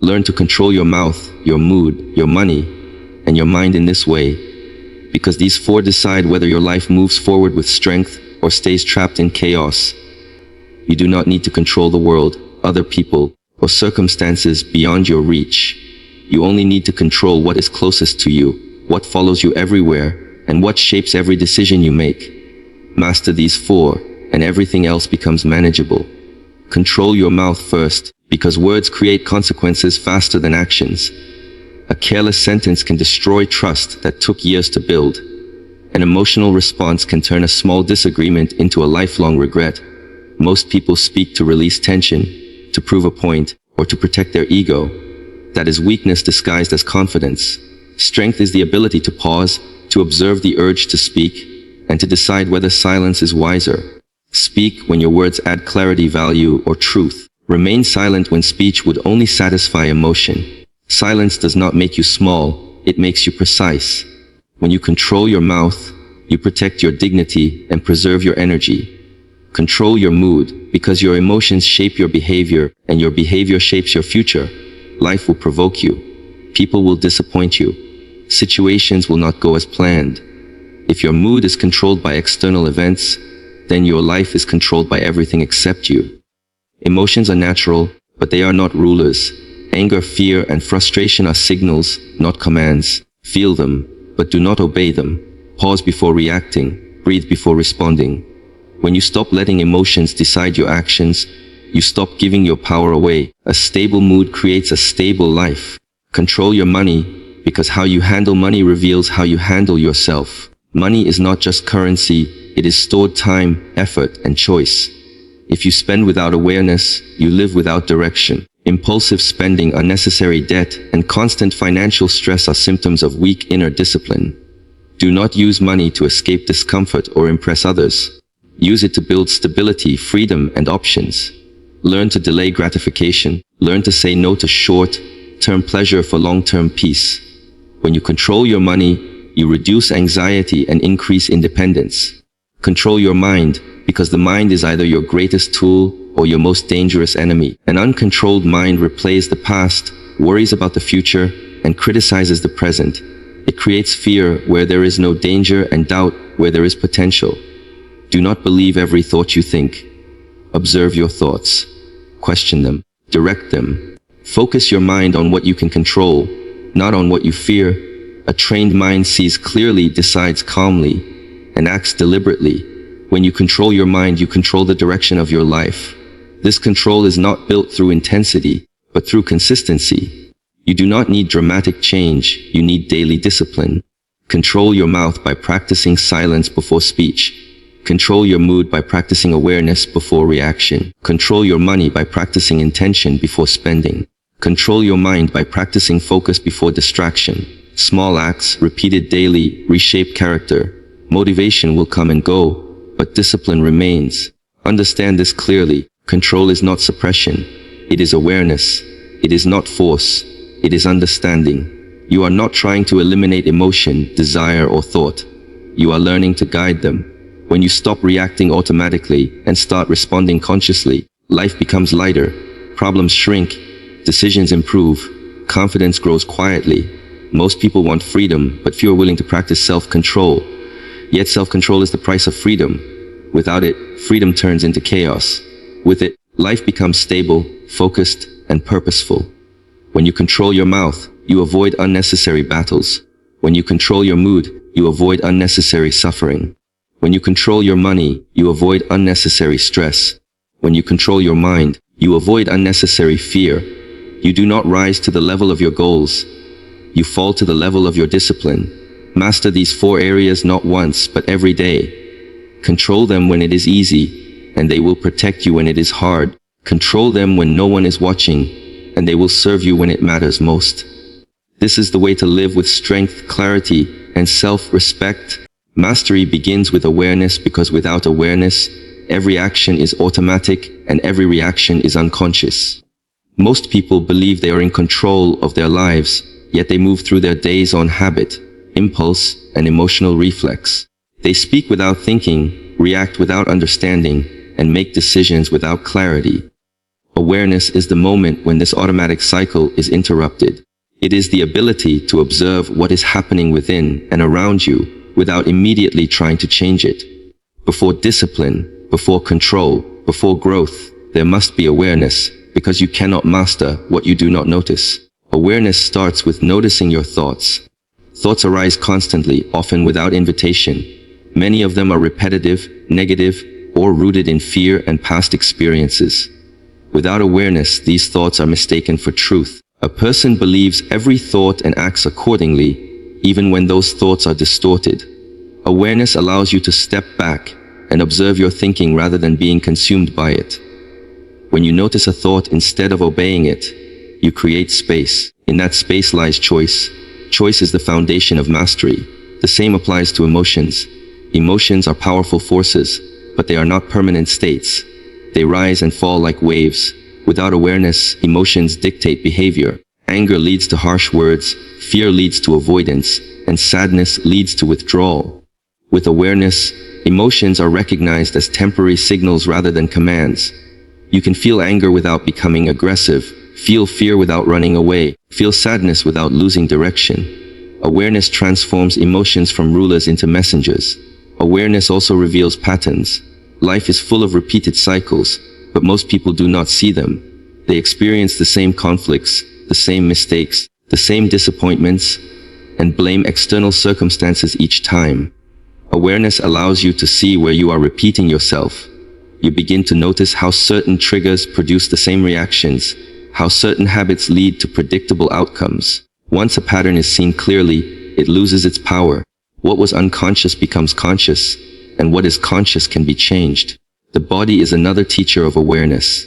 Learn to control your mouth, your mood, your money, and your mind in this way, because these four decide whether your life moves forward with strength or stays trapped in chaos. You do not need to control the world, other people, or circumstances beyond your reach. You only need to control what is closest to you, what follows you everywhere, and what shapes every decision you make. Master these four, and everything else becomes manageable. Control your mouth first, because words create consequences faster than actions. A careless sentence can destroy trust that took years to build. An emotional response can turn a small disagreement into a lifelong regret. Most people speak to release tension, to prove a point, or to protect their ego. That is weakness disguised as confidence. Strength is the ability to pause, to observe the urge to speak, and to decide whether silence is wiser. Speak when your words add clarity, value, or truth. Remain silent when speech would only satisfy emotion. Silence does not make you small, it makes you precise. When you control your mouth, you protect your dignity and preserve your energy. Control your mood, because your emotions shape your behavior, and your behavior shapes your future. Life will provoke you. People will disappoint you. Situations will not go as planned. If your mood is controlled by external events, then your life is controlled by everything except you. Emotions are natural, but they are not rulers. Anger, fear, and frustration are signals, not commands. Feel them, but do not obey them. Pause before reacting, breathe before responding. When you stop letting emotions decide your actions, you stop giving your power away. A stable mood creates a stable life. Control your money, because how you handle money reveals how you handle yourself. Money is not just currency, it is stored time, effort, and choice. If you spend without awareness, you live without direction. Impulsive spending, unnecessary debt, and constant financial stress are symptoms of weak inner discipline. Do not use money to escape discomfort or impress others. Use it to build stability, freedom, and options. Learn to delay gratification. Learn to say no to short-term pleasure for long-term peace. When you control your money, you reduce anxiety and increase independence. Control your mind, because the mind is either your greatest tool or your most dangerous enemy. An uncontrolled mind replays the past, worries about the future, and criticizes the present. It creates fear where there is no danger and doubt where there is potential. Do not believe every thought you think. Observe your thoughts. Question them. Direct them. Focus your mind on what you can control, not on what you fear. A trained mind sees clearly, decides calmly, and acts deliberately. When you control your mind, you control the direction of your life. This control is not built through intensity, but through consistency. You do not need dramatic change, you need daily discipline. Control your mouth by practicing silence before speech. Control your mood by practicing awareness before reaction. Control your money by practicing intention before spending. Control your mind by practicing focus before distraction. Small acts, repeated daily, reshape character. Motivation will come and go, but discipline remains. Understand this clearly. Control is not suppression. It is awareness. It is not force. It is understanding. You are not trying to eliminate emotion, desire, or thought. You are learning to guide them. When you stop reacting automatically and start responding consciously, life becomes lighter. Problems shrink. Decisions improve. Confidence grows quietly. Most people want freedom, but few are willing to practice self-control. Yet self-control is the price of freedom. Without it, freedom turns into chaos. With it, life becomes stable, focused, and purposeful. When you control your mouth, you avoid unnecessary battles. When you control your mood, you avoid unnecessary suffering. When you control your money, you avoid unnecessary stress. When you control your mind, you avoid unnecessary fear. You do not rise to the level of your goals. You fall to the level of your discipline. Master these four areas not once, but every day. Control them when it is easy, and they will protect you when it is hard. Control them when no one is watching, and they will serve you when it matters most. This is the way to live with strength, clarity, and self-respect. Mastery begins with awareness, because without awareness, every action is automatic and every reaction is unconscious. Most people believe they are in control of their lives, yet they move through their days on habit, impulse, and emotional reflex. They speak without thinking, react without understanding, and make decisions without clarity. Awareness is the moment when this automatic cycle is interrupted. It is the ability to observe what is happening within and around you without immediately trying to change it. Before discipline, before control, before growth, there must be awareness, because you cannot master what you do not notice. Awareness starts with noticing your thoughts. Thoughts arise constantly, often without invitation. Many of them are repetitive, negative, or rooted in fear and past experiences. Without awareness, these thoughts are mistaken for truth. A person believes every thought and acts accordingly, even when those thoughts are distorted. Awareness allows you to step back and observe your thinking rather than being consumed by it. When you notice a thought instead of obeying it, you create space. In that space lies choice. Choice is the foundation of mastery. The same applies to emotions. Emotions are powerful forces, but they are not permanent states. They rise and fall like waves. Without awareness, emotions dictate behavior. Anger leads to harsh words, fear leads to avoidance, and sadness leads to withdrawal. With awareness, emotions are recognized as temporary signals rather than commands. You can feel anger without becoming aggressive, feel fear without running away, feel sadness without losing direction. Awareness transforms emotions from rulers into messengers. Awareness also reveals patterns. Life is full of repeated cycles, but most people do not see them. They experience the same conflicts, the same mistakes, the same disappointments, and blame external circumstances each time. Awareness allows you to see where you are repeating yourself. You begin to notice how certain triggers produce the same reactions, how certain habits lead to predictable outcomes. Once a pattern is seen clearly, it loses its power. What was unconscious becomes conscious, and what is conscious can be changed. The body is another teacher of awareness.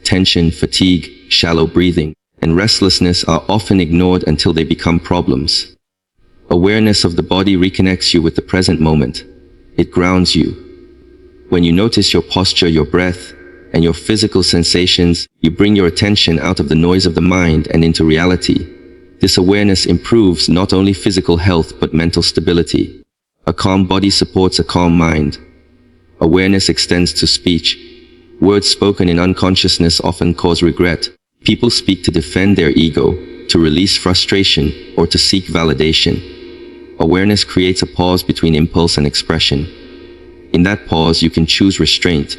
Tension, fatigue, shallow breathing, and restlessness are often ignored until they become problems. Awareness of the body reconnects you with the present moment. It grounds you. When you notice your posture, your breath, and your physical sensations, you bring your attention out of the noise of the mind and into reality. This awareness improves not only physical health but mental stability. A calm body supports a calm mind. Awareness extends to speech. Words spoken in unconsciousness often cause regret. People speak to defend their ego, to release frustration, or to seek validation. Awareness creates a pause between impulse and expression. In that pause, you can choose restraint.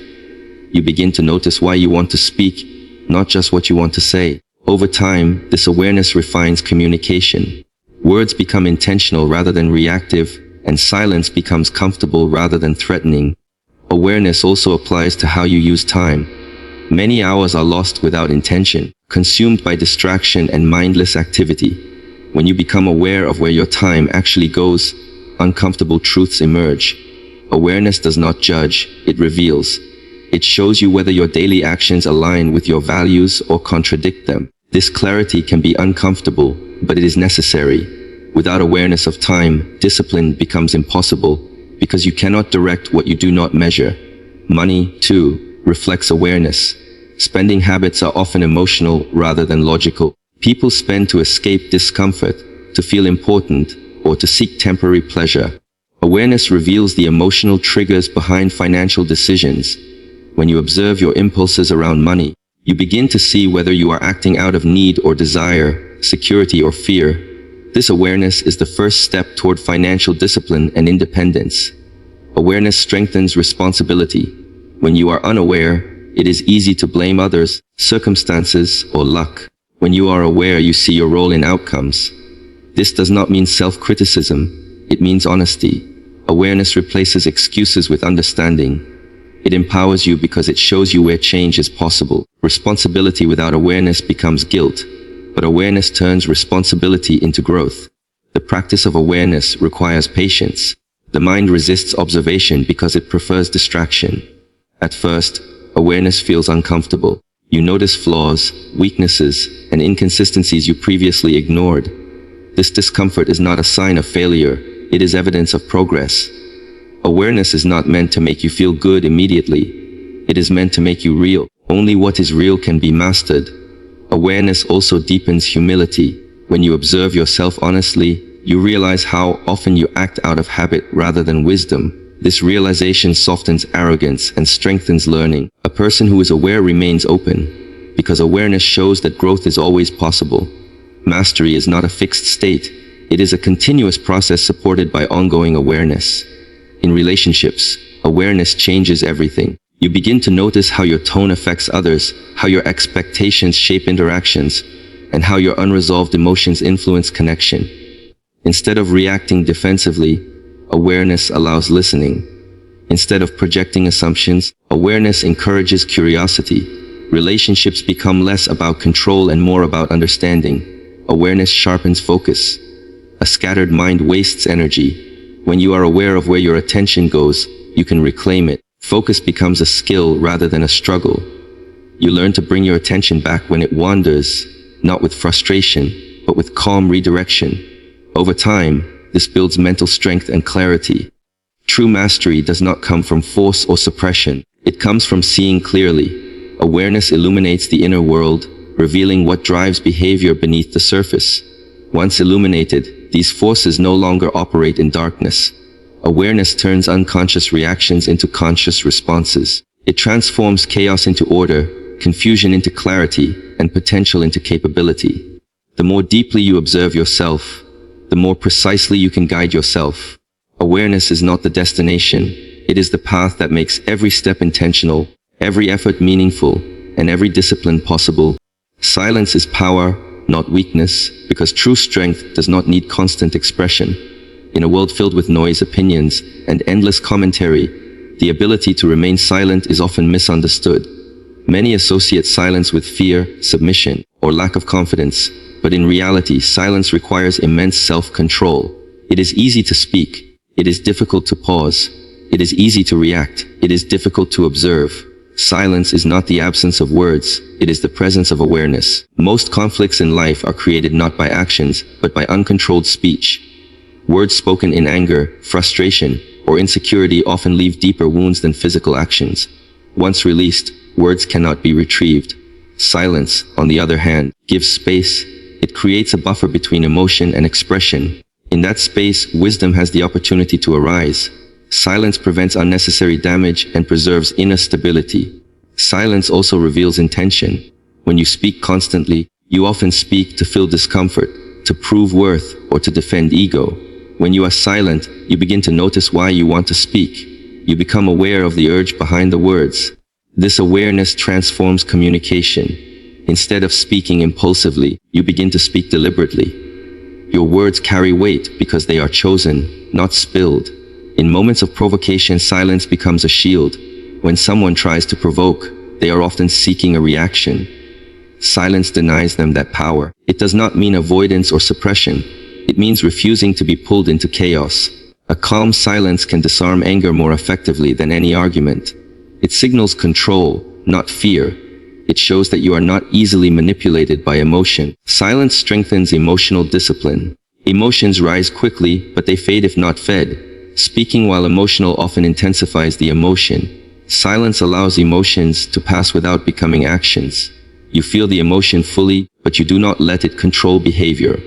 You begin to notice why you want to speak, not just what you want to say. Over time, this awareness refines communication. Words become intentional rather than reactive, and silence becomes comfortable rather than threatening. Awareness also applies to how you use time. Many hours are lost without intention, consumed by distraction and mindless activity. When you become aware of where your time actually goes, uncomfortable truths emerge. Awareness does not judge, it reveals. It shows you whether your daily actions align with your values or contradict them. This clarity can be uncomfortable, but it is necessary. Without awareness of time, discipline becomes impossible, because you cannot direct what you do not measure. Money, too, reflects awareness. Spending habits are often emotional rather than logical. People spend to escape discomfort, to feel important, or to seek temporary pleasure. Awareness reveals the emotional triggers behind financial decisions. When you observe your impulses around money, you begin to see whether you are acting out of need or desire, security or fear. This awareness is the first step toward financial discipline and independence. Awareness strengthens responsibility. When you are unaware, it is easy to blame others, circumstances, or luck. When you are aware, you see your role in outcomes. This does not mean self-criticism, it means honesty. Awareness replaces excuses with understanding. It empowers you because it shows you where change is possible. Responsibility without awareness becomes guilt, but awareness turns responsibility into growth. The practice of awareness requires patience. The mind resists observation because it prefers distraction. At first, awareness feels uncomfortable. You notice flaws, weaknesses, and inconsistencies you previously ignored. This discomfort is not a sign of failure, it is evidence of progress. Awareness is not meant to make you feel good immediately. It is meant to make you real. Only what is real can be mastered. Awareness also deepens humility. When you observe yourself honestly, you realize how often you act out of habit rather than wisdom. This realization softens arrogance and strengthens learning. A person who is aware remains open. because awareness shows that growth is always possible. Mastery is not a fixed state. It is a continuous process supported by ongoing awareness. In relationships, awareness changes everything. You begin to notice how your tone affects others, how your expectations shape interactions, and how your unresolved emotions influence connection. Instead of reacting defensively, awareness allows listening. Instead of projecting assumptions, awareness encourages curiosity. Relationships become less about control and more about understanding. Awareness sharpens focus. A scattered mind wastes energy. When you are aware of where your attention goes, you can reclaim it. Focus becomes a skill rather than a struggle. You learn to bring your attention back when it wanders, not with frustration, but with calm redirection. Over time, this builds mental strength and clarity. True mastery does not come from force or suppression. It comes from seeing clearly. Awareness illuminates the inner world, revealing what drives behavior beneath the surface. Once illuminated, these forces no longer operate in darkness. Awareness turns unconscious reactions into conscious responses. It transforms chaos into order, confusion into clarity, and potential into capability. The more deeply you observe yourself, the more precisely you can guide yourself. Awareness is not the destination. It is the path that makes every step intentional, every effort meaningful, and every discipline possible. Silence is power, not weakness, because true strength does not need constant expression. In a world filled with noise, opinions, and endless commentary, the ability to remain silent is often misunderstood. Many associate silence with fear, submission, or lack of confidence, but in reality, silence requires immense self-control. It is easy to speak. It is difficult to pause. It is easy to react. It is difficult to observe. Silence is not the absence of words. It is the presence of awareness. Most conflicts in life are created not by actions, but by uncontrolled speech. Words spoken in anger, frustration, or insecurity often leave deeper wounds than physical actions. Once released, words cannot be retrieved. Silence, on the other hand, gives space. It creates a buffer between emotion and expression. In that space, wisdom has the opportunity to arise. Silence prevents unnecessary damage and preserves inner stability. Silence also reveals intention. When you speak constantly, you often speak to fill discomfort, to prove worth, or to defend ego. When you are silent, you begin to notice why you want to speak. You become aware of the urge behind the words. This awareness transforms communication. Instead of speaking impulsively, you begin to speak deliberately. Your words carry weight because they are chosen, not spilled. In moments of provocation, silence becomes a shield. When someone tries to provoke, they are often seeking a reaction. Silence denies them that power. It does not mean avoidance or suppression. It means refusing to be pulled into chaos. A calm silence can disarm anger more effectively than any argument. It signals control, not fear. It shows that you are not easily manipulated by emotion. Silence strengthens emotional discipline. Emotions rise quickly, but they fade if not fed. Speaking while emotional often intensifies the emotion. Silence allows emotions to pass without becoming actions. You feel the emotion fully, but you do not let it control behavior.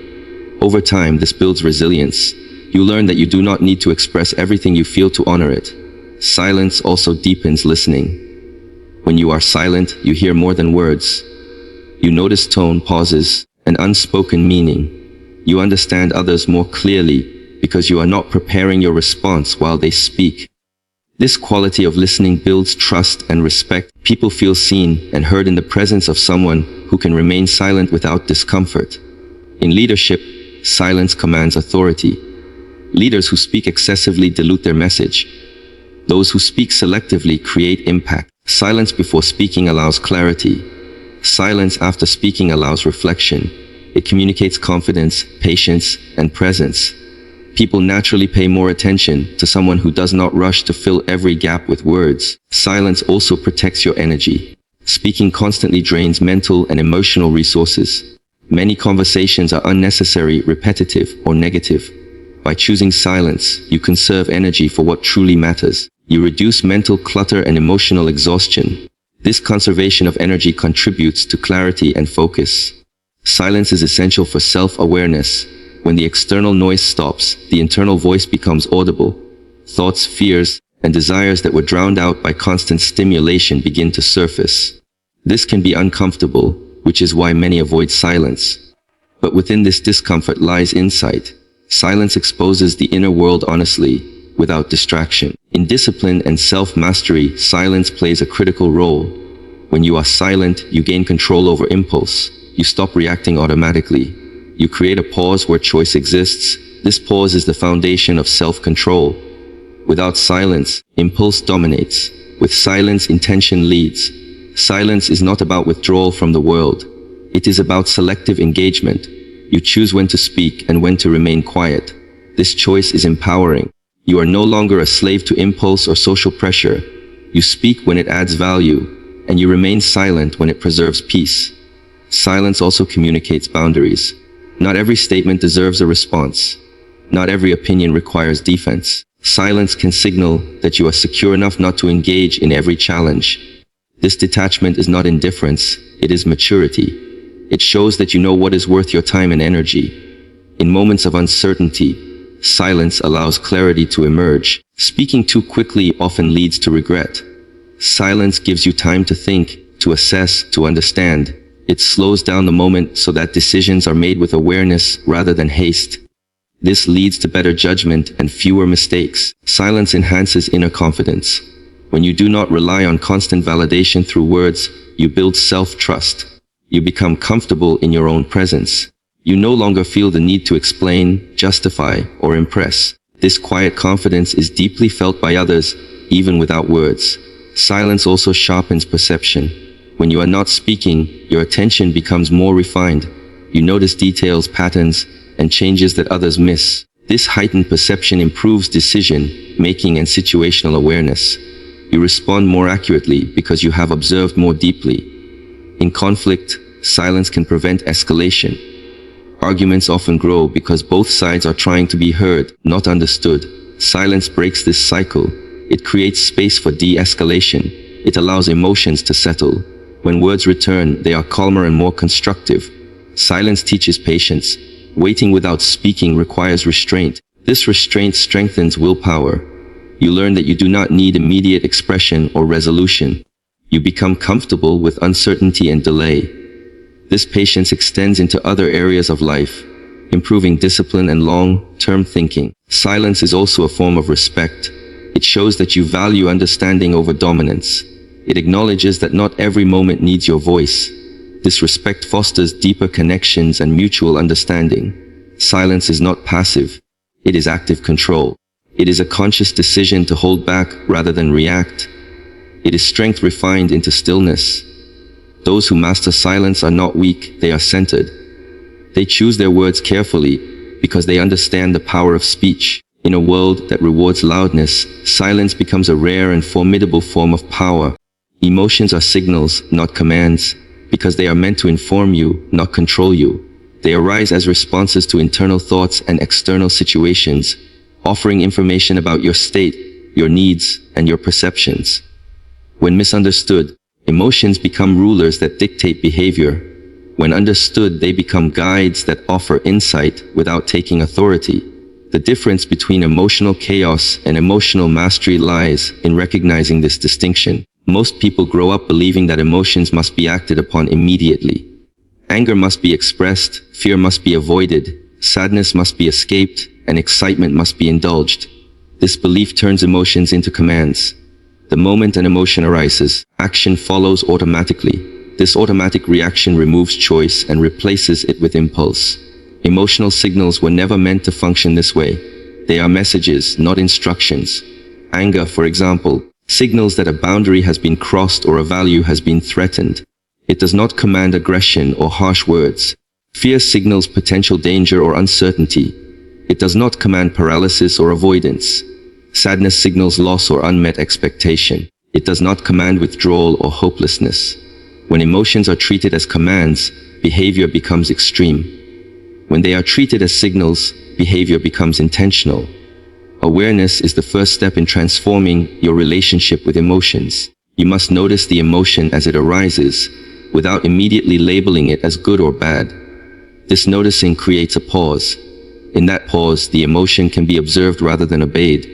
Over time, this builds resilience. You learn that you do not need to express everything you feel to honor it. Silence also deepens listening. When you are silent, you hear more than words. You notice tone, pauses, and unspoken meaning. You understand others more clearly because you are not preparing your response while they speak. This quality of listening builds trust and respect. People feel seen and heard in the presence of someone who can remain silent without discomfort. In leadership, silence commands authority. Leaders who speak excessively dilute their message. Those who speak selectively create impact. Silence before speaking allows clarity. Silence after speaking allows reflection. It communicates confidence, patience, and presence. People naturally pay more attention to someone who does not rush to fill every gap with words. Silence also protects your energy. Speaking constantly drains mental and emotional resources. Many conversations are unnecessary, repetitive, or negative. By choosing silence, you conserve energy for what truly matters. You reduce mental clutter and emotional exhaustion. This conservation of energy contributes to clarity and focus. Silence is essential for self-awareness. When the external noise stops, the internal voice becomes audible. Thoughts, fears, and desires that were drowned out by constant stimulation begin to surface. This can be uncomfortable, which is why many avoid silence. But within this discomfort lies insight. Silence exposes the inner world honestly, without distraction. In discipline and self-mastery, silence plays a critical role. When you are silent, you gain control over impulse. You stop reacting automatically. You create a pause where choice exists. This pause is the foundation of self-control. Without silence, impulse dominates. With silence, intention leads. Silence is not about withdrawal from the world. It is about selective engagement. You choose when to speak and when to remain quiet. This choice is empowering. You are no longer a slave to impulse or social pressure. You speak when it adds value, and you remain silent when it preserves peace. Silence also communicates boundaries. Not every statement deserves a response. Not every opinion requires defense. Silence can signal that you are secure enough not to engage in every challenge. This detachment is not indifference, it is maturity. It shows that you know what is worth your time and energy. In moments of uncertainty, silence allows clarity to emerge. Speaking too quickly often leads to regret. Silence gives you time to think, to assess, to understand. It slows down the moment so that decisions are made with awareness rather than haste. This leads to better judgment and fewer mistakes. Silence enhances inner confidence. When you do not rely on constant validation through words, you build self-trust. You become comfortable in your own presence. You no longer feel the need to explain, justify, or impress. This quiet confidence is deeply felt by others, even without words. Silence also sharpens perception. When you are not speaking, your attention becomes more refined. You notice details, patterns, and changes that others miss. This heightened perception improves decision-making and situational awareness. You respond more accurately because you have observed more deeply. In conflict, silence can prevent escalation. Arguments often grow because both sides are trying to be heard, not understood. Silence breaks this cycle. It creates space for de-escalation. It allows emotions to settle. When words return, they are calmer and more constructive. Silence teaches patience. Waiting without speaking requires restraint. This restraint strengthens willpower. You learn that you do not need immediate expression or resolution. You become comfortable with uncertainty and delay. This patience extends into other areas of life, improving discipline and long-term thinking. Silence is also a form of respect. It shows that you value understanding over dominance. It acknowledges that not every moment needs your voice. This respect fosters deeper connections and mutual understanding. Silence is not passive. It is active control. It is a conscious decision to hold back rather than react. It is strength refined into stillness. Those who master silence are not weak, they are centered. They choose their words carefully because they understand the power of speech. In a world that rewards loudness, silence becomes a rare and formidable form of power. Emotions are signals, not commands, because they are meant to inform you, not control you. They arise as responses to internal thoughts and external situations, offering information about your state, your needs, and your perceptions. When misunderstood, emotions become rulers that dictate behavior. When understood, they become guides that offer insight without taking authority. The difference between emotional chaos and emotional mastery lies in recognizing this distinction. Most people grow up believing that emotions must be acted upon immediately. Anger must be expressed, fear must be avoided, sadness must be escaped, and excitement must be indulged. This belief turns emotions into commands. The moment an emotion arises, action follows automatically. This automatic reaction removes choice and replaces it with impulse. Emotional signals were never meant to function this way. They are messages, not instructions. Anger, for example, signals that a boundary has been crossed or a value has been threatened. It does not command aggression or harsh words. Fear signals potential danger or uncertainty. It does not command paralysis or avoidance. Sadness signals loss or unmet expectation. It does not command withdrawal or hopelessness. When emotions are treated as commands, behavior becomes extreme. When they are treated as signals, behavior becomes intentional. Awareness is the first step in transforming your relationship with emotions. You must notice the emotion as it arises, without immediately labeling it as good or bad. This noticing creates a pause. In that pause, the emotion can be observed rather than obeyed.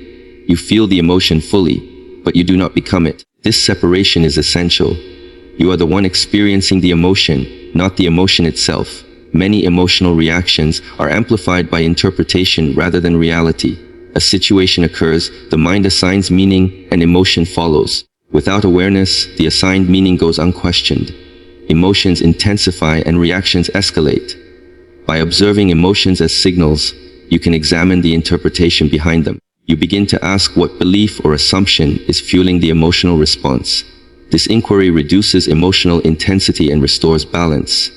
You feel the emotion fully, but you do not become it. This separation is essential. You are the one experiencing the emotion, not the emotion itself. Many emotional reactions are amplified by interpretation rather than reality. A situation occurs, the mind assigns meaning, and emotion follows. Without awareness, the assigned meaning goes unquestioned. Emotions intensify and reactions escalate. By observing emotions as signals, you can examine the interpretation behind them. You begin to ask what belief or assumption is fueling the emotional response. This inquiry reduces emotional intensity and restores balance.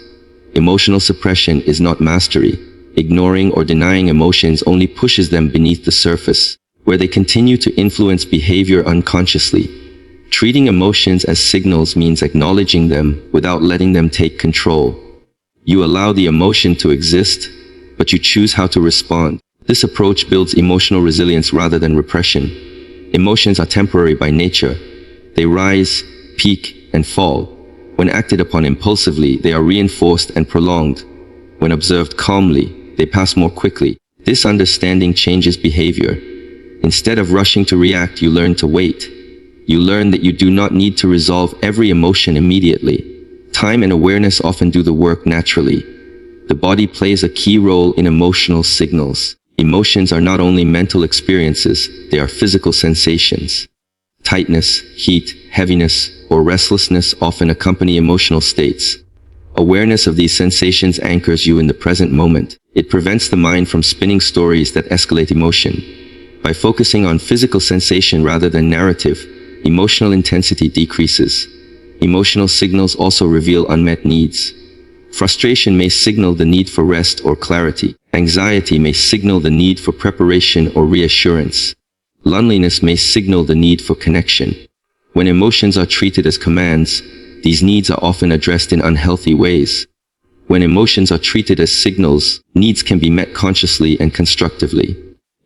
Emotional suppression is not mastery. Ignoring or denying emotions only pushes them beneath the surface, where they continue to influence behavior unconsciously. Treating emotions as signals means acknowledging them without letting them take control. You allow the emotion to exist, but you choose how to respond. This approach builds emotional resilience rather than repression. Emotions are temporary by nature. They rise, peak, and fall. When acted upon impulsively, they are reinforced and prolonged. When observed calmly, they pass more quickly. This understanding changes behavior. Instead of rushing to react, you learn to wait. You learn that you do not need to resolve every emotion immediately. Time and awareness often do the work naturally. The body plays a key role in emotional signals. Emotions are not only mental experiences, they are physical sensations. Tightness, heat, heaviness, or restlessness often accompany emotional states. Awareness of these sensations anchors you in the present moment. It prevents the mind from spinning stories that escalate emotion. By focusing on physical sensation rather than narrative, emotional intensity decreases. Emotional signals also reveal unmet needs. Frustration may signal the need for rest or clarity. Anxiety may signal the need for preparation or reassurance. Loneliness may signal the need for connection. When emotions are treated as commands, these needs are often addressed in unhealthy ways. When emotions are treated as signals, needs can be met consciously and constructively.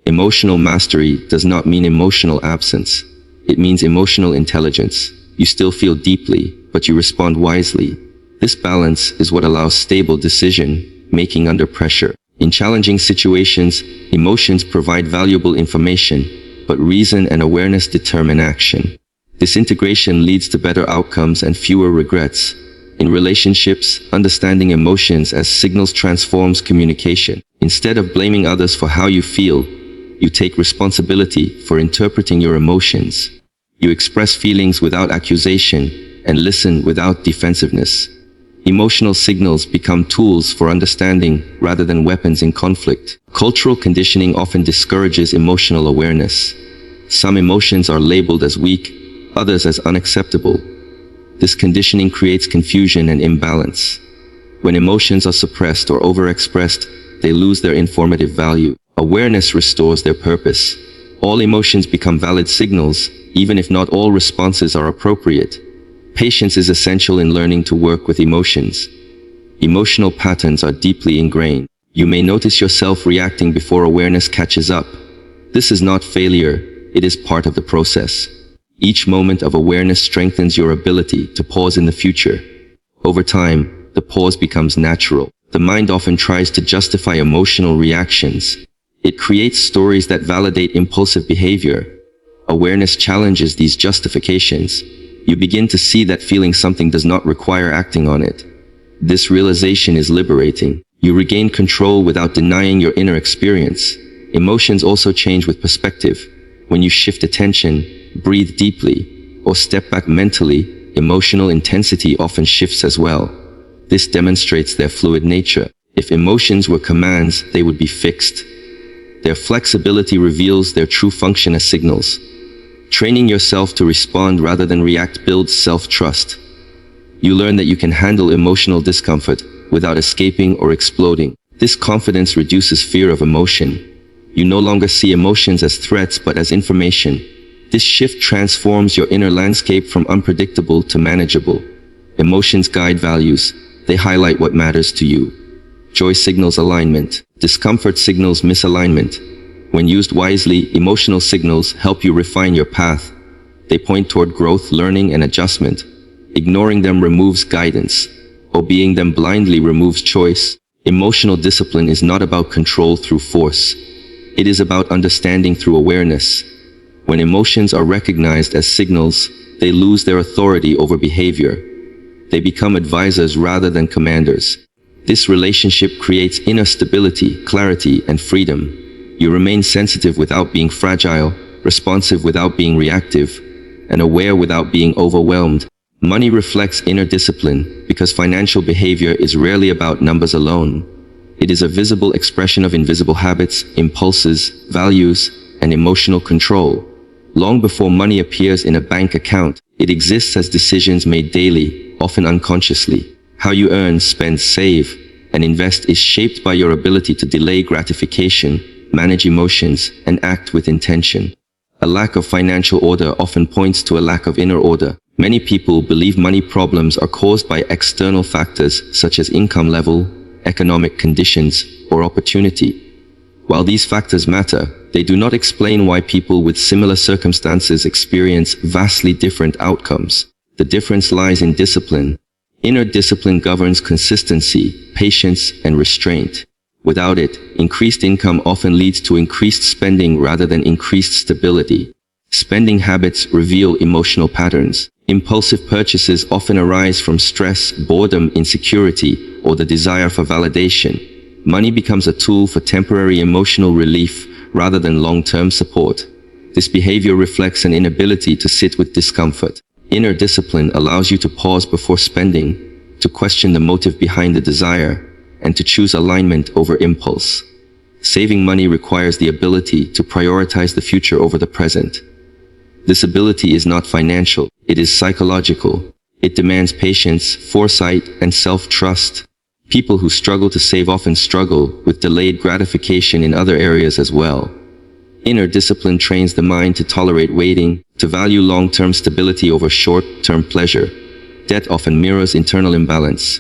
Emotional mastery does not mean emotional absence. It means emotional intelligence. You still feel deeply, but you respond wisely. This balance is what allows stable decision-making under pressure. In challenging situations, emotions provide valuable information, but reason and awareness determine action. This integration leads to better outcomes and fewer regrets. In relationships, understanding emotions as signals transforms communication. Instead of blaming others for how you feel, you take responsibility for interpreting your emotions. You express feelings without accusation and listen without defensiveness. Emotional signals become tools for understanding rather than weapons in conflict. Cultural conditioning often discourages emotional awareness. Some emotions are labeled as weak, others as unacceptable. This conditioning creates confusion and imbalance. When emotions are suppressed or overexpressed, they lose their informative value. Awareness restores their purpose. All emotions become valid signals, even if not all responses are appropriate. Patience is essential in learning to work with emotions. Emotional patterns are deeply ingrained. You may notice yourself reacting before awareness catches up. This is not failure, it is part of the process. Each moment of awareness strengthens your ability to pause in the future. Over time, the pause becomes natural. The mind often tries to justify emotional reactions. It creates stories that validate impulsive behavior. Awareness challenges these justifications. You begin to see that feeling something does not require acting on it. This realization is liberating. You regain control without denying your inner experience. Emotions also change with perspective. When you shift attention, breathe deeply, or step back mentally, emotional intensity often shifts as well. This demonstrates their fluid nature. If emotions were commands, they would be fixed. Their flexibility reveals their true function as signals. Training yourself to respond rather than react builds self-trust. You learn that you can handle emotional discomfort without escaping or exploding. This confidence reduces fear of emotion. You no longer see emotions as threats but as information. This shift transforms your inner landscape from unpredictable to manageable. Emotions guide values. They highlight what matters to you. Joy signals alignment. Discomfort signals misalignment. When used wisely, emotional signals help you refine your path. They point toward growth, learning, and adjustment. Ignoring them removes guidance. Obeying them blindly removes choice. Emotional discipline is not about control through force. It is about understanding through awareness. When emotions are recognized as signals, they lose their authority over behavior. They become advisors rather than commanders. This relationship creates inner stability, clarity, and freedom. You remain sensitive without being fragile, responsive without being reactive, and aware without being overwhelmed. Money reflects inner discipline because financial behavior is rarely about numbers alone. It is a visible expression of invisible habits, impulses, values, and emotional control. Long before money appears in a bank account, it exists as decisions made daily, often unconsciously. How you earn, spend, save, and invest is shaped by your ability to delay gratification, manage emotions, and act with intention. A lack of financial order often points to a lack of inner order. Many people believe money problems are caused by external factors such as income level, economic conditions, or opportunity. While these factors matter, they do not explain why people with similar circumstances experience vastly different outcomes. The difference lies in discipline. Inner discipline governs consistency, patience, and restraint. Without it, increased income often leads to increased spending rather than increased stability. Spending habits reveal emotional patterns. Impulsive purchases often arise from stress, boredom, insecurity, or the desire for validation. Money becomes a tool for temporary emotional relief rather than long-term support. This behavior reflects an inability to sit with discomfort. Inner discipline allows you to pause before spending, to question the motive behind the desire, and to choose alignment over impulse. Saving money requires the ability to prioritize the future over the present. This ability is not financial, it is psychological. It demands patience, foresight, and self-trust. People who struggle to save often struggle with delayed gratification in other areas as well. Inner discipline trains the mind to tolerate waiting, to value long-term stability over short-term pleasure. Debt often mirrors internal imbalance.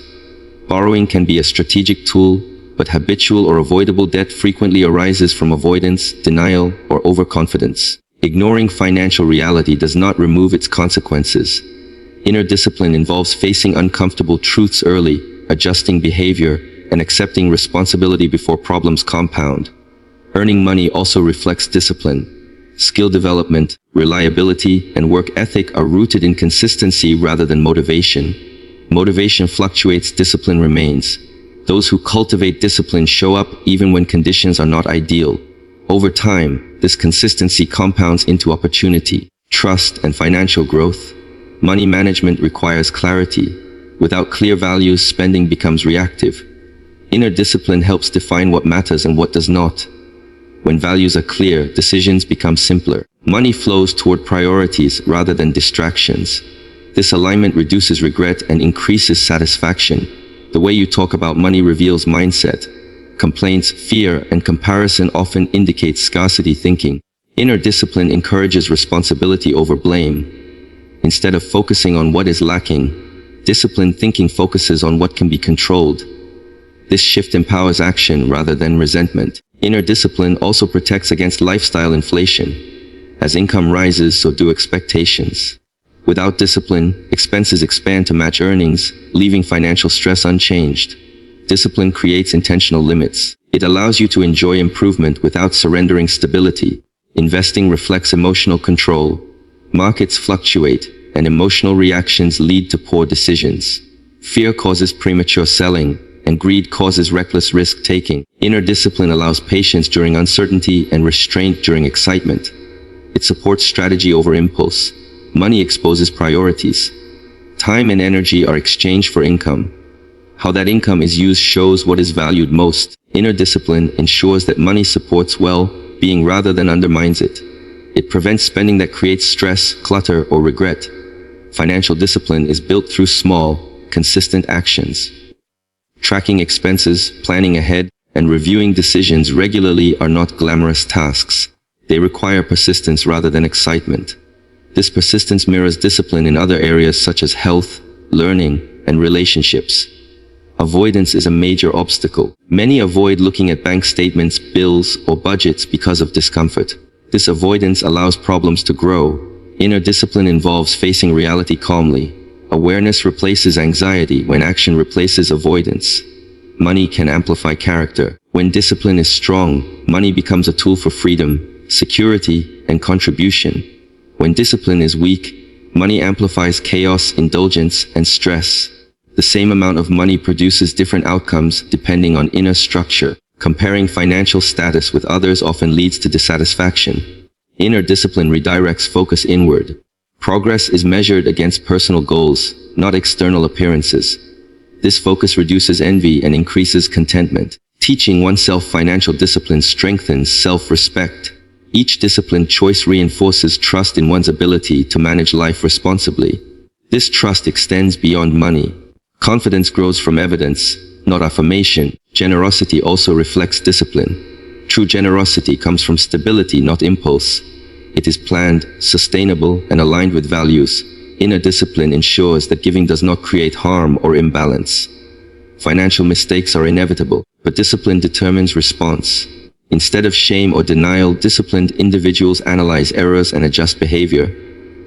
Borrowing can be a strategic tool, but habitual or avoidable debt frequently arises from avoidance, denial, or overconfidence. Ignoring financial reality does not remove its consequences. Inner discipline involves facing uncomfortable truths early, adjusting behavior, and accepting responsibility before problems compound. Earning money also reflects discipline. Skill development, reliability, and work ethic are rooted in consistency rather than motivation. Motivation fluctuates, discipline remains. Those who cultivate discipline show up even when conditions are not ideal. Over time, this consistency compounds into opportunity, trust, and financial growth. Money management requires clarity. Without clear values, spending becomes reactive. Inner discipline helps define what matters and what does not. When values are clear, decisions become simpler. Money flows toward priorities rather than distractions. This alignment reduces regret and increases satisfaction. The way you talk about money reveals mindset. Complaints, fear, and comparison often indicate scarcity thinking. Inner discipline encourages responsibility over blame. Instead of focusing on what is lacking, disciplined thinking focuses on what can be controlled. This shift empowers action rather than resentment. Inner discipline also protects against lifestyle inflation. As income rises, so do expectations. Without discipline, expenses expand to match earnings, leaving financial stress unchanged. Discipline creates intentional limits. It allows you to enjoy improvement without surrendering stability. Investing reflects emotional control. Markets fluctuate, and emotional reactions lead to poor decisions. Fear causes premature selling, and greed causes reckless risk-taking. Inner discipline allows patience during uncertainty and restraint during excitement. It supports strategy over impulse. Money exposes priorities. Time and energy are exchanged for income. How that income is used shows what is valued most. Inner discipline ensures that money supports well-being rather than undermines it. It prevents spending that creates stress, clutter, or regret. Financial discipline is built through small, consistent actions. Tracking expenses, planning ahead, and reviewing decisions regularly are not glamorous tasks. They require persistence rather than excitement. This persistence mirrors discipline in other areas such as health, learning, and relationships. Avoidance is a major obstacle. Many avoid looking at bank statements, bills, or budgets because of discomfort. This avoidance allows problems to grow. Inner discipline involves facing reality calmly. Awareness replaces anxiety when action replaces avoidance. Money can amplify character. When discipline is strong, money becomes a tool for freedom, security, and contribution. When discipline is weak, money amplifies chaos, indulgence, and stress. The same amount of money produces different outcomes depending on inner structure. Comparing financial status with others often leads to dissatisfaction. Inner discipline redirects focus inward. Progress is measured against personal goals, not external appearances. This focus reduces envy and increases contentment. Teaching oneself financial discipline strengthens self-respect. Each disciplined choice reinforces trust in one's ability to manage life responsibly. This trust extends beyond money. Confidence grows from evidence, not affirmation. Generosity also reflects discipline. True generosity comes from stability, not impulse. It is planned, sustainable, and aligned with values. Inner discipline ensures that giving does not create harm or imbalance. Financial mistakes are inevitable, but discipline determines response. Instead of shame or denial, disciplined individuals analyze errors and adjust behavior.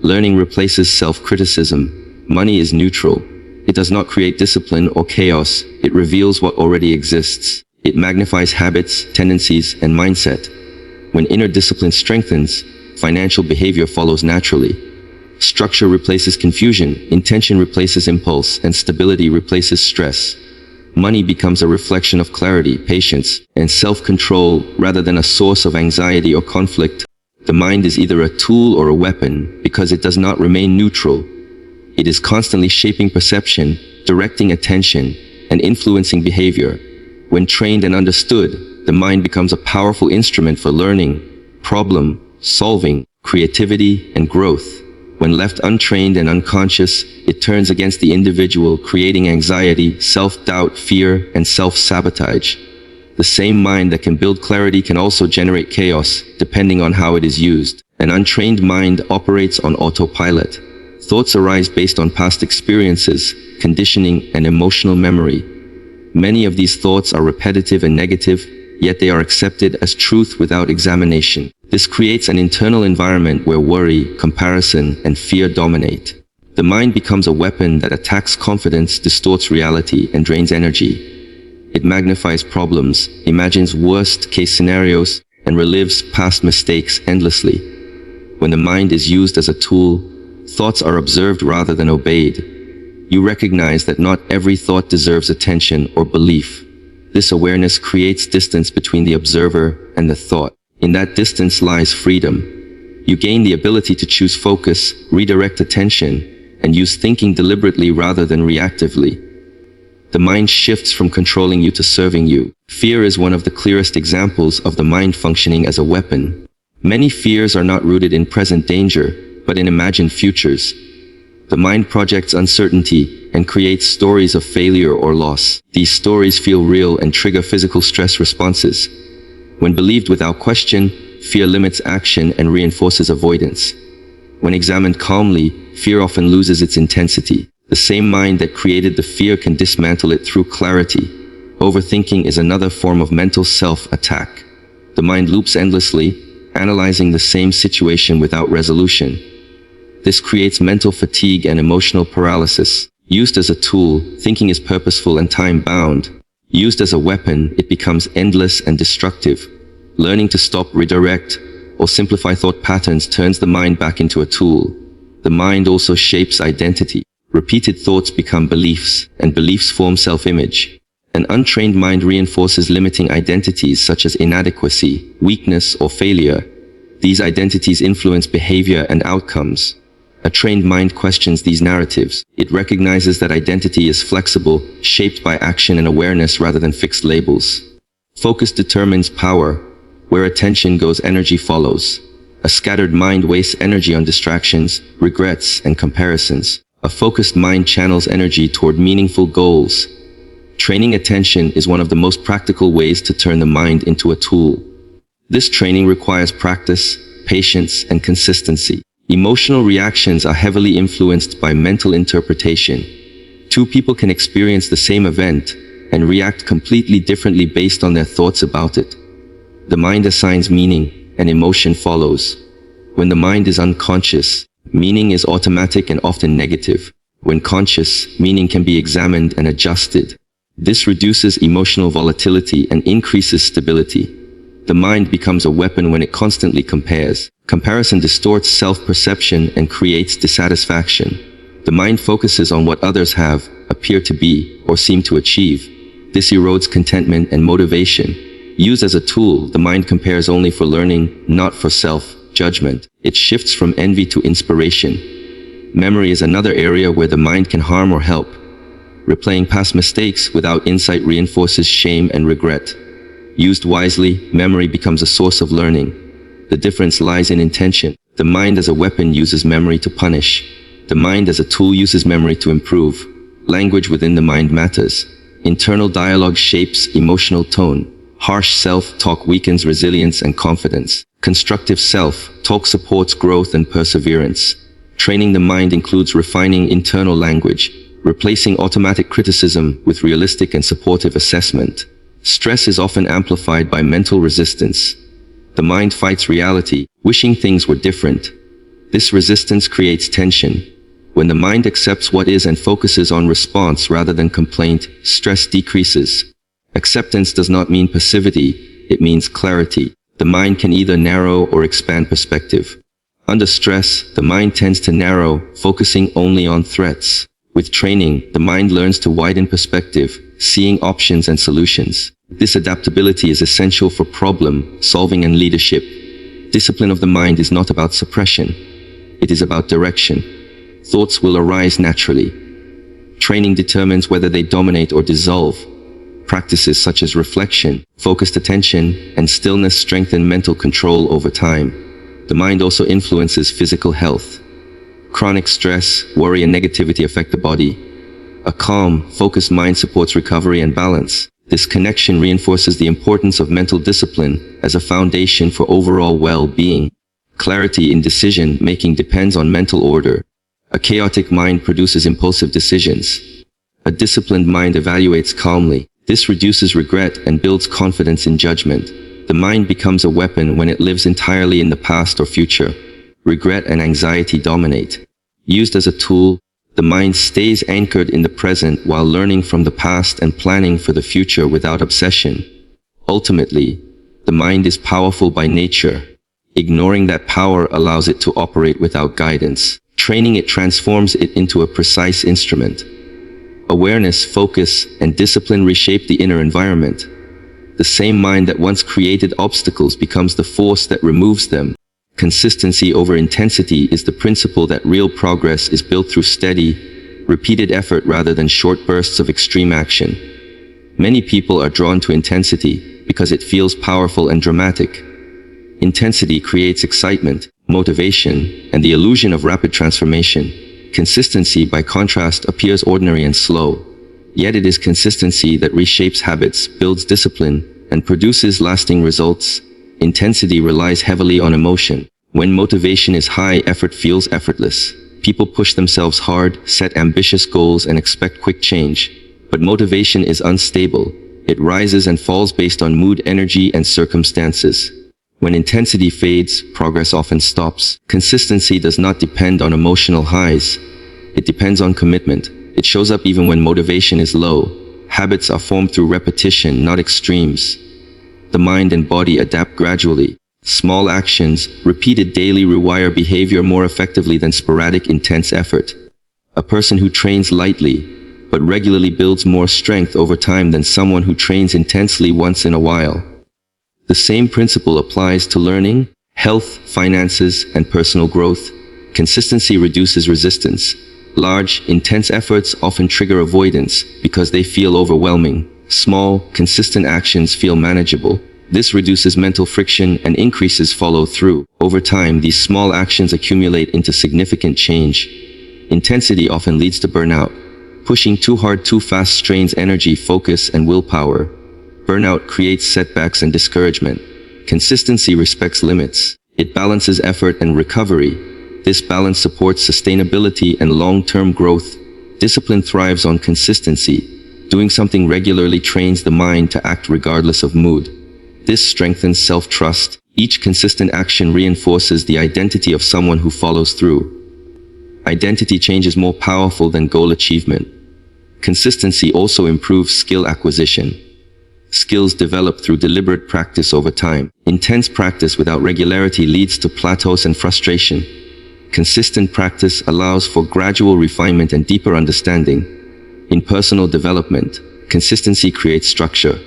Learning replaces self-criticism. Money is neutral. It does not create discipline or chaos. It reveals what already exists. It magnifies habits, tendencies, and mindset. When inner discipline strengthens, financial behavior follows naturally. Structure replaces confusion, intention replaces impulse, and stability replaces stress. Money becomes a reflection of clarity, patience, and self-control rather than a source of anxiety or conflict. The mind is either a tool or a weapon because it does not remain neutral. It is constantly shaping perception, directing attention, and influencing behavior. When trained and understood, the mind becomes a powerful instrument for learning, problem solving, creativity, and growth. When left untrained and unconscious, it turns against the individual, creating anxiety, self-doubt, fear, and self-sabotage. The same mind that can build clarity can also generate chaos, depending on how it is used. An untrained mind operates on autopilot. Thoughts arise based on past experiences, conditioning, and emotional memory. Many of these thoughts are repetitive and negative, yet they are accepted as truth without examination. This creates an internal environment where worry, comparison, and fear dominate. The mind becomes a weapon that attacks confidence, distorts reality, and drains energy. It magnifies problems, imagines worst-case scenarios, and relives past mistakes endlessly. When the mind is used as a tool, thoughts are observed rather than obeyed. You recognize that not every thought deserves attention or belief. This awareness creates distance between the observer and the thought. In that distance lies freedom. You gain the ability to choose focus, redirect attention, and use thinking deliberately rather than reactively. The mind shifts from controlling you to serving you. Fear is one of the clearest examples of the mind functioning as a weapon. Many fears are not rooted in present danger, but in imagined futures. The mind projects uncertainty and creates stories of failure or loss. These stories feel real and trigger physical stress responses. When believed without question, fear limits action and reinforces avoidance. When examined calmly, fear often loses its intensity. The same mind that created the fear can dismantle it through clarity. Overthinking is another form of mental self-attack. The mind loops endlessly, analyzing the same situation without resolution. This creates mental fatigue and emotional paralysis. Used as a tool, thinking is purposeful and time-bound. Used as a weapon, it becomes endless and destructive. Learning to stop, redirect, or simplify thought patterns turns the mind back into a tool. The mind also shapes identity. Repeated thoughts become beliefs, and beliefs form self-image. An untrained mind reinforces limiting identities such as inadequacy, weakness, or failure. These identities influence behavior and outcomes. A trained mind questions these narratives. It recognizes that identity is flexible, shaped by action and awareness rather than fixed labels. Focus determines power. Where attention goes, energy follows. A scattered mind wastes energy on distractions, regrets, and comparisons. A focused mind channels energy toward meaningful goals. Training attention is one of the most practical ways to turn the mind into a tool. This training requires practice, patience, and consistency. Emotional reactions are heavily influenced by mental interpretation. Two people can experience the same event and react completely differently based on their thoughts about it. The mind assigns meaning, and emotion follows. When the mind is unconscious, meaning is automatic and often negative. When conscious, meaning can be examined and adjusted. This reduces emotional volatility and increases stability. The mind becomes a weapon when it constantly compares. Comparison distorts self-perception and creates dissatisfaction. The mind focuses on what others have, appear to be, or seem to achieve. This erodes contentment and motivation. Used as a tool, the mind compares only for learning, not for self-judgment. It shifts from envy to inspiration. Memory is another area where the mind can harm or help. Replaying past mistakes without insight reinforces shame and regret. Used wisely, memory becomes a source of learning. The difference lies in intention. The mind as a weapon uses memory to punish. The mind as a tool uses memory to improve. Language within the mind matters. Internal dialogue shapes emotional tone. Harsh self-talk weakens resilience and confidence. Constructive self-talk supports growth and perseverance. Training the mind includes refining internal language, replacing automatic criticism with realistic and supportive assessment. Stress is often amplified by mental resistance. The mind fights reality, wishing things were different. This resistance creates tension. When the mind accepts what is and focuses on response rather than complaint, stress decreases. Acceptance does not mean passivity, it means clarity. The mind can either narrow or expand perspective. Under stress, the mind tends to narrow, focusing only on threats. With training, the mind learns to widen perspective, seeing options and solutions. This adaptability is essential for problem solving and leadership. Discipline of the mind is not about suppression. It is about direction. Thoughts will arise naturally. Training determines whether they dominate or dissolve. Practices such as reflection, focused attention, and stillness strengthen mental control over time. The mind also influences physical health. Chronic stress, worry, and negativity affect the body. A calm, focused mind supports recovery and balance. This connection reinforces the importance of mental discipline as a foundation for overall well-being. Clarity in decision-making depends on mental order. A chaotic mind produces impulsive decisions. A disciplined mind evaluates calmly. This reduces regret and builds confidence in judgment. The mind becomes a weapon when it lives entirely in the past or future. Regret and anxiety dominate. Used as a tool, the mind stays anchored in the present while learning from the past and planning for the future without obsession. Ultimately, the mind is powerful by nature. Ignoring that power allows it to operate without guidance. Training it transforms it into a precise instrument. Awareness, focus, and discipline reshape the inner environment. The same mind that once created obstacles becomes the force that removes them. Consistency over intensity is the principle that real progress is built through steady, repeated effort rather than short bursts of extreme action. Many people are drawn to intensity because it feels powerful and dramatic. Intensity creates excitement, motivation, and the illusion of rapid transformation. Consistency, by contrast, appears ordinary and slow. Yet it is consistency that reshapes habits, builds discipline, and produces lasting results. Intensity relies heavily on emotion. When motivation is high, effort feels effortless. People push themselves hard, set ambitious goals, and expect quick change. But motivation is unstable. It rises and falls based on mood, energy, and circumstances. When intensity fades, progress often stops. Consistency does not depend on emotional highs. It depends on commitment. It shows up even when motivation is low. Habits are formed through repetition, not extremes. The mind and body adapt gradually. Small actions, repeated daily, rewire behavior more effectively than sporadic, intense effort. A person who trains lightly, but regularly builds more strength over time than someone who trains intensely once in a while. The same principle applies to learning, health, finances, and personal growth. Consistency reduces resistance. Large, intense efforts often trigger avoidance because they feel overwhelming. Small, consistent actions feel manageable. This reduces mental friction and increases follow-through. Over time, these small actions accumulate into significant change. Intensity often leads to burnout. Pushing too hard too fast strains energy, focus, and willpower. Burnout creates setbacks and discouragement. Consistency respects limits. It balances effort and recovery. This balance supports sustainability and long-term growth. Discipline thrives on consistency. Doing something regularly trains the mind to act regardless of mood. This strengthens self-trust. Each consistent action reinforces the identity of someone who follows through. Identity change is more powerful than goal achievement. Consistency also improves skill acquisition. Skills develop through deliberate practice over time. Intense practice without regularity leads to plateaus and frustration. Consistent practice allows for gradual refinement and deeper understanding. In personal development, consistency creates structure.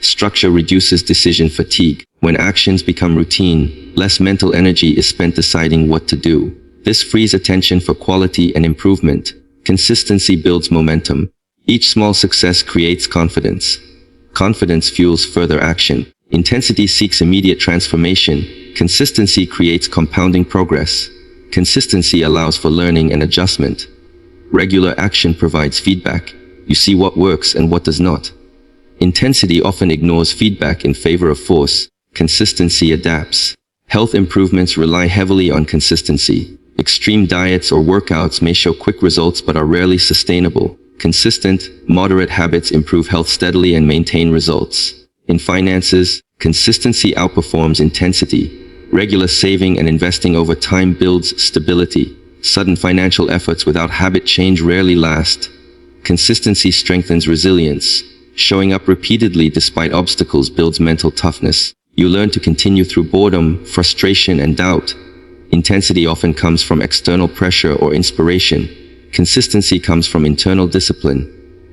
Structure reduces decision fatigue. When actions become routine, less mental energy is spent deciding what to do. This frees attention for quality and improvement. Consistency builds momentum. Each small success creates confidence. Confidence fuels further action. Intensity seeks immediate transformation. Consistency creates compounding progress. Consistency allows for learning and adjustment. Regular action provides feedback. You see what works and what does not. Intensity often ignores feedback in favor of force. Consistency adapts. Health improvements rely heavily on consistency. Extreme diets or workouts may show quick results but are rarely sustainable. Consistent, moderate habits improve health steadily and maintain results. In finances, consistency outperforms intensity. Regular saving and investing over time builds stability. Sudden financial efforts without habit change rarely last. Consistency strengthens resilience. Showing up repeatedly despite obstacles builds mental toughness. You learn to continue through boredom, frustration, and doubt. Intensity often comes from external pressure or inspiration. Consistency comes from internal discipline.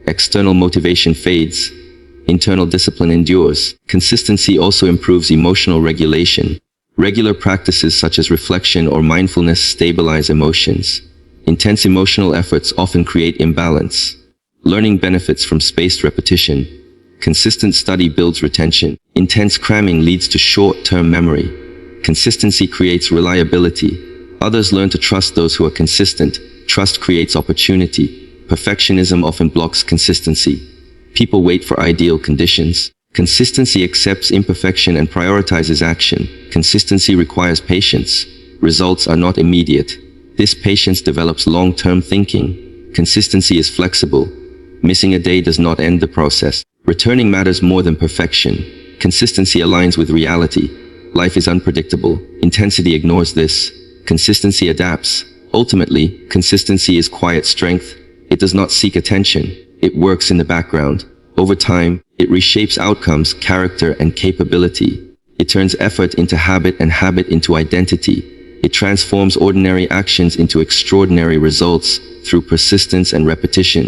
External motivation fades. Internal discipline endures. Consistency also improves emotional regulation. Regular practices such as reflection or mindfulness stabilize emotions. Intense emotional efforts often create imbalance. Learning benefits from spaced repetition. Consistent study builds retention. Intense cramming leads to short-term memory. Consistency creates reliability. Others learn to trust those who are consistent. Trust creates opportunity. Perfectionism often blocks consistency. People wait for ideal conditions. Consistency accepts imperfection and prioritizes action. Consistency requires patience. Results are not immediate. This patience develops long-term thinking. Consistency is flexible. Missing a day does not end the process. Returning matters more than perfection. Consistency aligns with reality. Life is unpredictable. Intensity ignores this. Consistency adapts. Ultimately, consistency is quiet strength. It does not seek attention. It works in the background. Over time, it reshapes outcomes, character, and capability. It turns effort into habit and habit into identity. It transforms ordinary actions into extraordinary results through persistence and repetition.